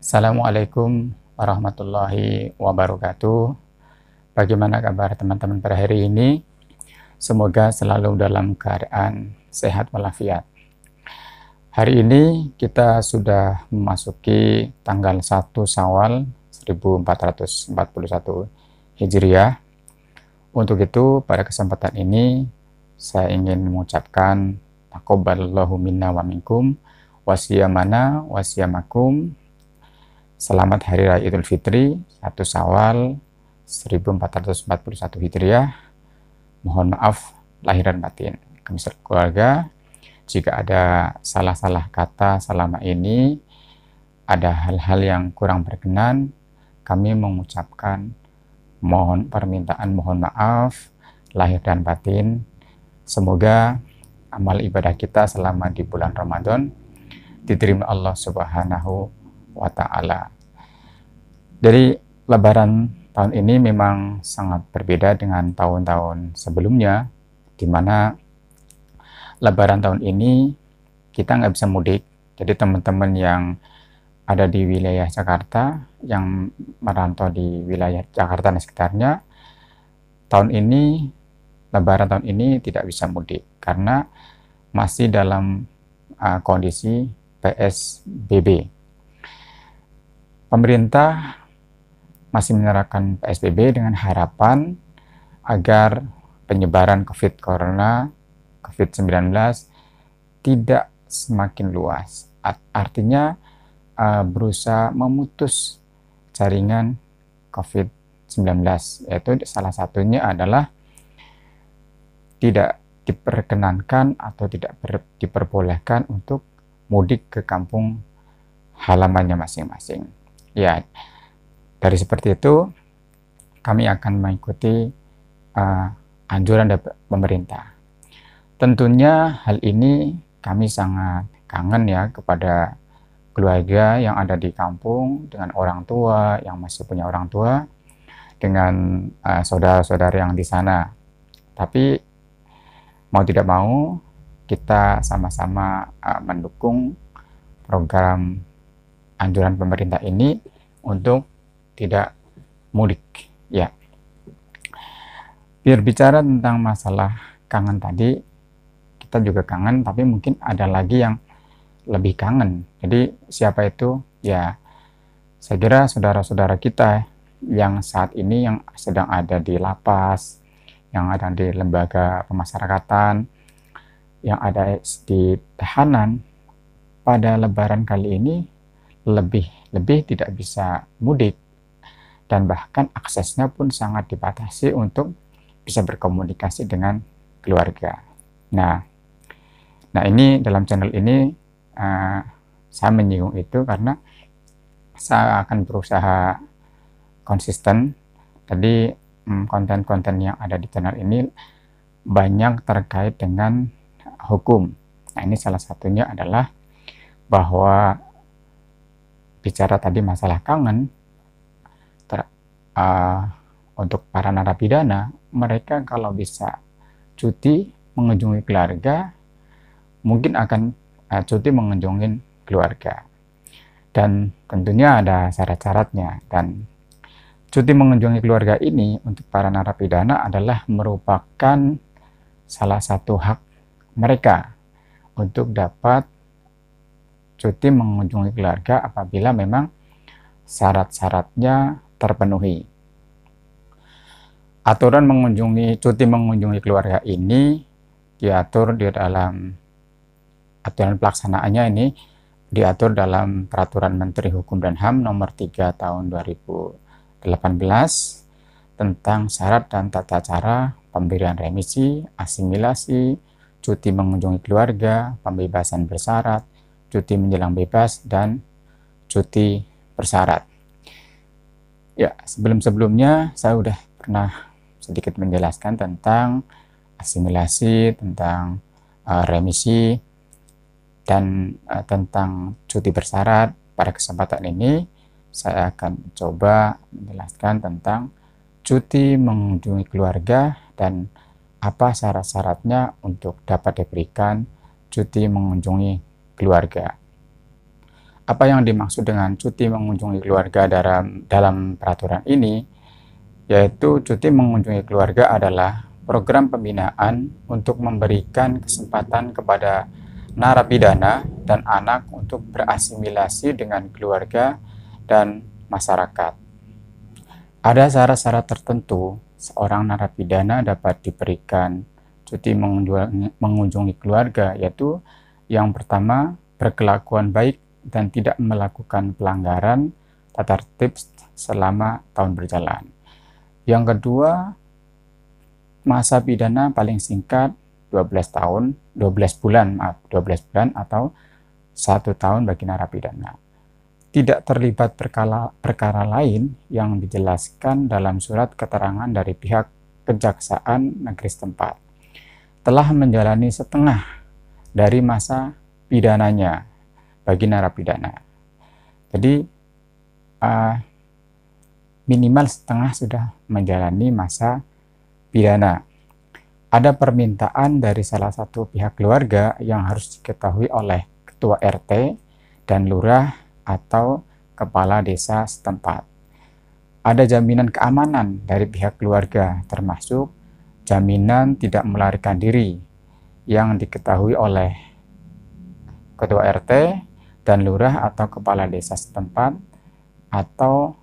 Assalamualaikum warahmatullahi wabarakatuh. Bagaimana kabar teman-teman pada hari ini? Semoga selalu dalam keadaan sehat walafiat. Hari ini kita sudah memasuki tanggal 1 Syawal 1441 Hijriah. Untuk itu, pada kesempatan ini saya ingin mengucapkan taqabbalallahu minna wa minkum wasiyamana wasiyamakum. Selamat Hari Raya Idul Fitri 1 Syawal 1441 Hijriah. Mohon maaf lahir dan batin kami keluarga jika ada salah-salah kata selama ini, ada hal-hal yang kurang berkenan. Kami mengucapkan permintaan mohon maaf lahir dan batin. Semoga amal ibadah kita selama di bulan Ramadan diterima Allah Subhanahu wa ta'ala. Jadi Lebaran tahun ini memang sangat berbeda dengan tahun-tahun sebelumnya, di mana Lebaran tahun ini kita nggak bisa mudik. Jadi teman-teman yang ada di wilayah Jakarta, yang merantau di wilayah Jakarta dan sekitarnya, tahun ini, Lebaran tahun ini tidak bisa mudik karena masih dalam kondisi PSBB. Pemerintah masih menerapkan PSBB dengan harapan agar penyebaran COVID-19 tidak semakin luas. Artinya berusaha memutus jaringan COVID-19, yaitu salah satunya adalah tidak diperkenankan atau tidak diperbolehkan untuk mudik ke kampung halamannya masing-masing. Ya, dari seperti itu kami akan mengikuti anjuran dari pemerintah. Tentunya hal ini kami sangat kangen ya kepada keluarga yang ada di kampung, dengan orang tua yang masih punya orang tua, dengan saudara-saudara yang di sana. Tapi mau tidak mau kita sama-sama mendukung program anjuran pemerintah ini untuk tidak mudik ya. Berbicara tentang masalah kangen tadi, kita juga kangen, tapi mungkin ada lagi yang lebih kangen. Jadi siapa itu? Ya, saya kira saudara-saudara kita yang saat ini yang sedang ada di lapas, yang ada di lembaga pemasyarakatan, yang ada di tahanan, pada Lebaran kali ini lebih tidak bisa mudik, dan bahkan aksesnya pun sangat dibatasi untuk bisa berkomunikasi dengan keluarga. Nah ini dalam channel ini saya menyinggung itu karena saya akan berusaha konsisten. Jadi konten-konten yang ada di channel ini banyak terkait dengan hukum. Nah ini salah satunya adalah bahwa bicara tadi masalah kangen, untuk para narapidana, mereka kalau bisa cuti mengunjungi keluarga, mungkin akan cuti mengunjungi keluarga. Dan tentunya ada syarat-syaratnya. Dan cuti mengunjungi keluarga ini untuk para narapidana adalah merupakan salah satu hak mereka untuk dapat cuti mengunjungi keluarga apabila memang syarat-syaratnya terpenuhi. Aturan cuti mengunjungi keluarga ini diatur di dalam aturan pelaksanaannya, ini diatur dalam Peraturan Menteri Hukum dan HAM nomor 3 tahun 2018 tentang syarat dan tata cara pemberian remisi, asimilasi, cuti mengunjungi keluarga, pembebasan bersyarat, cuti menjelang bebas, dan cuti bersyarat. Ya, sebelumnya saya udah pernah sedikit menjelaskan tentang asimilasi, tentang remisi, dan tentang cuti bersyarat. Pada kesempatan ini saya akan coba menjelaskan tentang cuti mengunjungi keluarga dan apa syarat-syaratnya untuk dapat diberikan cuti mengunjungi keluarga. Apa yang dimaksud dengan cuti mengunjungi keluarga dalam peraturan ini? Yaitu cuti mengunjungi keluarga adalah program pembinaan untuk memberikan kesempatan kepada narapidana dan anak untuk berasimilasi dengan keluarga dan masyarakat. Ada syarat-syarat tertentu seorang narapidana dapat diberikan cuti mengunjungi keluarga, yaitu yang pertama, berkelakuan baik dan tidak melakukan pelanggaran tata tertib selama tahun berjalan. Yang kedua, masa pidana paling singkat 12 bulan atau 1 tahun bagi narapidana. Tidak terlibat perkara lain yang dijelaskan dalam surat keterangan dari pihak Kejaksaan Negeri setempat. Telah menjalani setengah dari masa pidananya bagi narapidana. Jadi minimal setengah sudah menjalani masa pidana. Ada permintaan dari salah satu pihak keluarga yang harus diketahui oleh ketua RT dan lurah atau kepala desa setempat. Ada jaminan keamanan dari pihak keluarga, termasuk jaminan tidak melarikan diri yang diketahui oleh ketua RT dan lurah atau kepala desa setempat, atau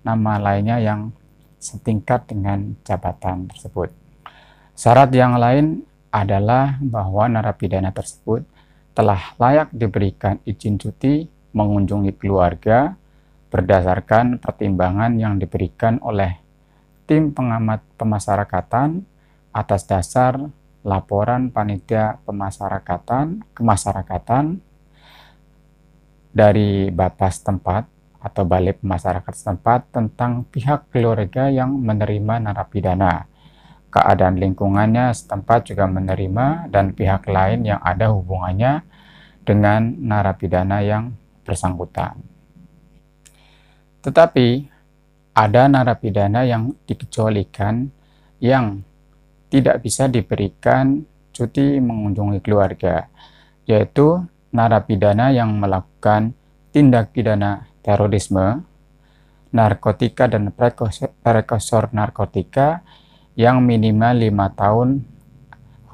nama lainnya yang setingkat dengan jabatan tersebut. Syarat yang lain adalah bahwa narapidana tersebut telah layak diberikan izin cuti mengunjungi keluarga berdasarkan pertimbangan yang diberikan oleh tim pengamat pemasyarakatan atas dasar laporan panitia kemasyarakatan dari Bapas setempat atau Balai Masyarakat setempat tentang pihak keluarga yang menerima narapidana, keadaan lingkungannya setempat juga menerima, dan pihak lain yang ada hubungannya dengan narapidana yang bersangkutan. Tetapi ada narapidana yang dikecualikan yang tidak bisa diberikan cuti mengunjungi keluarga, yaitu narapidana yang melakukan tindak pidana terorisme, narkotika dan prekursor narkotika yang minimal 5 tahun,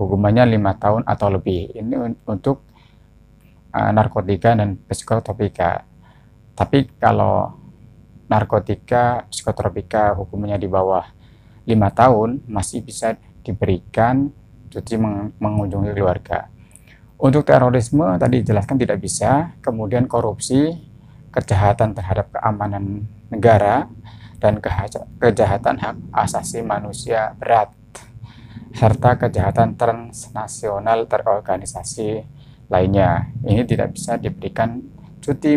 hukumannya 5 tahun atau lebih. Ini untuk narkotika dan psikotropika. Tapi kalau narkotika, psikotropika hukumannya di bawah 5 tahun, masih bisa diberikan cuti mengunjungi keluarga. Untuk terorisme tadi dijelaskan tidak bisa, kemudian korupsi, kejahatan terhadap keamanan negara, dan kejahatan hak asasi manusia berat, serta kejahatan transnasional terorganisasi lainnya. Ini tidak bisa diberikan cuti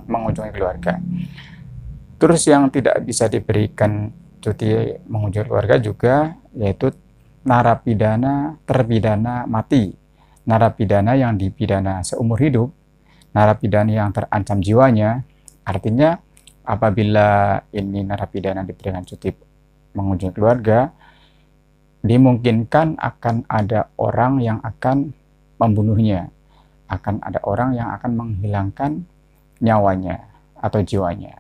mengunjungi keluarga. Terus yang tidak bisa diberikan cuti mengunjungi keluarga juga yaitu narapidana terpidana mati, narapidana yang dipidana seumur hidup, narapidana yang terancam jiwanya. Artinya apabila ini narapidana diberikan cuti mengunjungi keluarga, dimungkinkan akan ada orang yang akan membunuhnya, akan ada orang yang akan menghilangkan nyawanya atau jiwanya.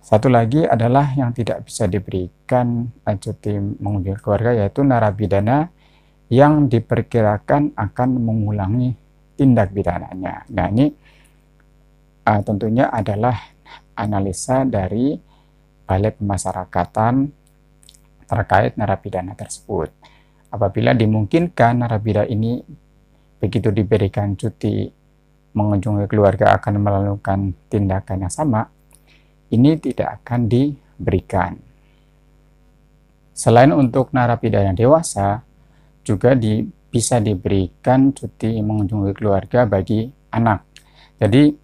Satu lagi adalah yang tidak bisa diberikan cuti mengunjungi keluarga, yaitu narapidana yang diperkirakan akan mengulangi tindak pidananya. Nah, ini tentunya adalah analisa dari Balai Pemasyarakatan terkait narapidana tersebut. Apabila dimungkinkan narapidana ini begitu diberikan cuti mengunjungi keluarga akan melakukan tindakan yang sama, ini tidak akan diberikan. Selain untuk narapidana dewasa, juga bisa diberikan cuti mengunjungi keluarga bagi anak. Jadi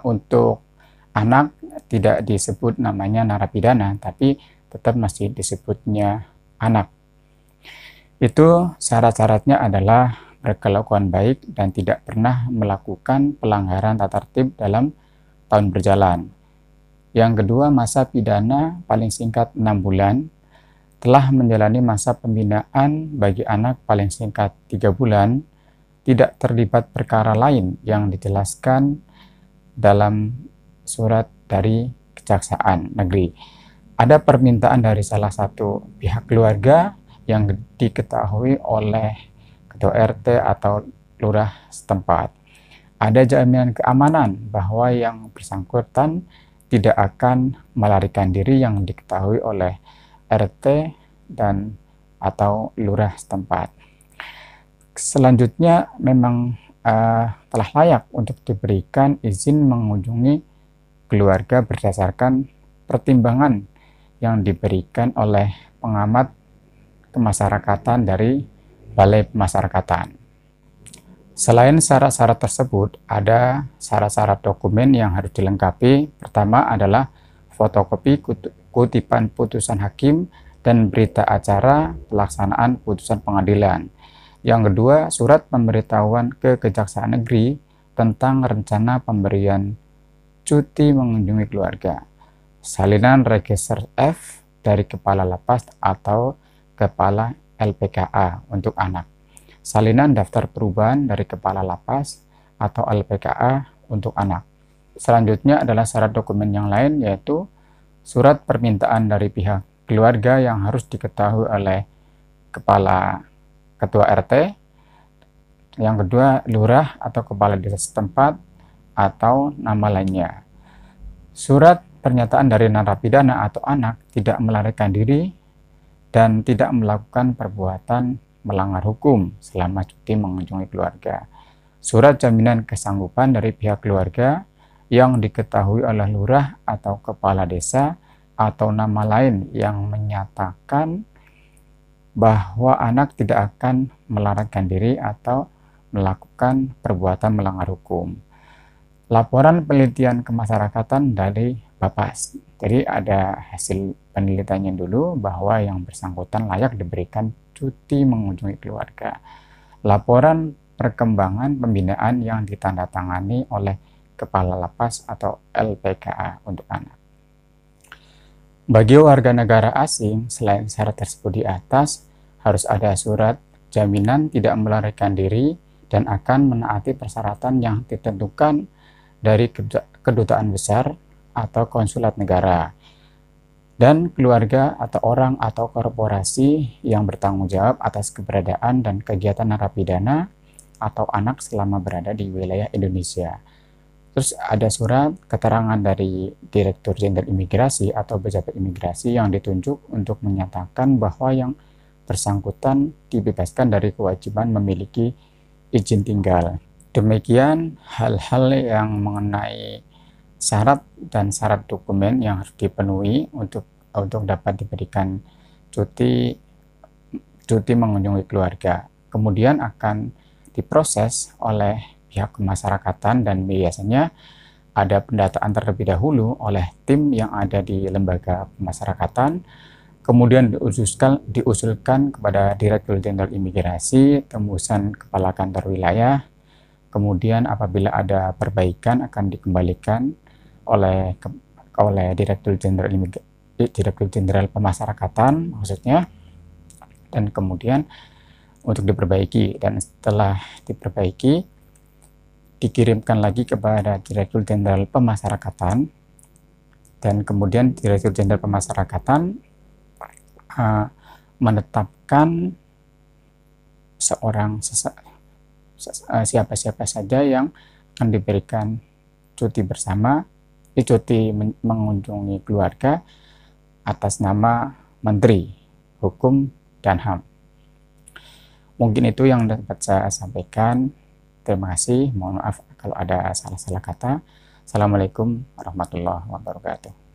untuk anak tidak disebut namanya narapidana, tapi tetap masih disebutnya anak. Itu syarat-syaratnya adalah berkelakuan baik dan tidak pernah melakukan pelanggaran tata tertib dalam tahun berjalan. Yang kedua, masa pidana paling singkat 6 bulan, telah menjalani masa pembinaan bagi anak paling singkat 3 bulan, tidak terlibat perkara lain yang dijelaskan dalam surat dari Kejaksaan Negeri. Ada permintaan dari salah satu pihak keluarga yang diketahui oleh ketua RT atau lurah setempat. Ada jaminan keamanan bahwa yang bersangkutan tidak akan melarikan diri yang diketahui oleh RT dan atau lurah setempat. Selanjutnya memang telah layak untuk diberikan izin mengunjungi keluarga berdasarkan pertimbangan yang diberikan oleh pengamat kemasyarakatan dari Balai Pemasyarakatan. Selain syarat-syarat tersebut, ada syarat-syarat dokumen yang harus dilengkapi. Pertama adalah fotokopi kutipan putusan hakim dan berita acara pelaksanaan putusan pengadilan. Yang kedua, surat pemberitahuan ke Kejaksaan Negeri tentang rencana pemberian cuti mengunjungi keluarga. Salinan register F dari Kepala Lapas atau Kepala LPKA untuk anak. Salinan daftar perubahan dari Kepala Lapas atau LPKA untuk anak. Selanjutnya adalah syarat dokumen yang lain, yaitu surat permintaan dari pihak keluarga yang harus diketahui oleh ketua RT, yang kedua lurah atau kepala desa setempat atau nama lainnya. Surat pernyataan dari narapidana atau anak tidak melarikan diri dan tidak melakukan perbuatan melanggar hukum selama cuti mengunjungi keluarga. Surat jaminan kesanggupan dari pihak keluarga yang diketahui oleh lurah atau kepala desa atau nama lain yang menyatakan bahwa anak tidak akan melarikan diri atau melakukan perbuatan melanggar hukum. Laporan penelitian kemasyarakatan dari Bapas. Jadi ada hasil penelitiannya dulu bahwa yang bersangkutan layak diberikan cuti mengunjungi keluarga. Laporan perkembangan pembinaan yang ditandatangani oleh Kepala Lapas atau LPKA untuk anak. Bagi warga negara asing, selain syarat tersebut di atas, harus ada surat jaminan tidak melarikan diri dan akan menaati persyaratan yang ditentukan dari kedutaan besar atau konsulat negara, dan keluarga atau orang atau korporasi yang bertanggung jawab atas keberadaan dan kegiatan narapidana atau anak selama berada di wilayah Indonesia. Terus ada surat keterangan dari Direktur Jenderal Imigrasi atau pejabat imigrasi yang ditunjuk untuk menyatakan bahwa yang bersangkutan dibebaskan dari kewajiban memiliki izin tinggal. Demikian hal-hal yang mengenai syarat dan syarat dokumen yang harus dipenuhi untuk dapat diberikan cuti mengunjungi keluarga. Kemudian akan diproses oleh pihak kemasyarakatan dan biasanya ada pendataan terlebih dahulu oleh tim yang ada di lembaga pemasyarakatan. Kemudian diusulkan kepada Direktur Jenderal Imigrasi, tembusan Kepala Kantor Wilayah. Kemudian apabila ada perbaikan akan dikembalikan oleh Direktur Jenderal Pemasyarakatan maksudnya, dan kemudian untuk diperbaiki, dan setelah diperbaiki dikirimkan lagi kepada Direktur Jenderal Pemasyarakatan, dan kemudian Direktur Jenderal Pemasyarakatan menetapkan siapa-siapa saja yang akan diberikan cuti bersama, cuti mengunjungi keluarga atas nama Menteri Hukum dan HAM. Mungkin itu yang dapat saya sampaikan. Terima kasih. Mohon maaf kalau ada salah-salah kata. Assalamualaikum warahmatullahi wabarakatuh.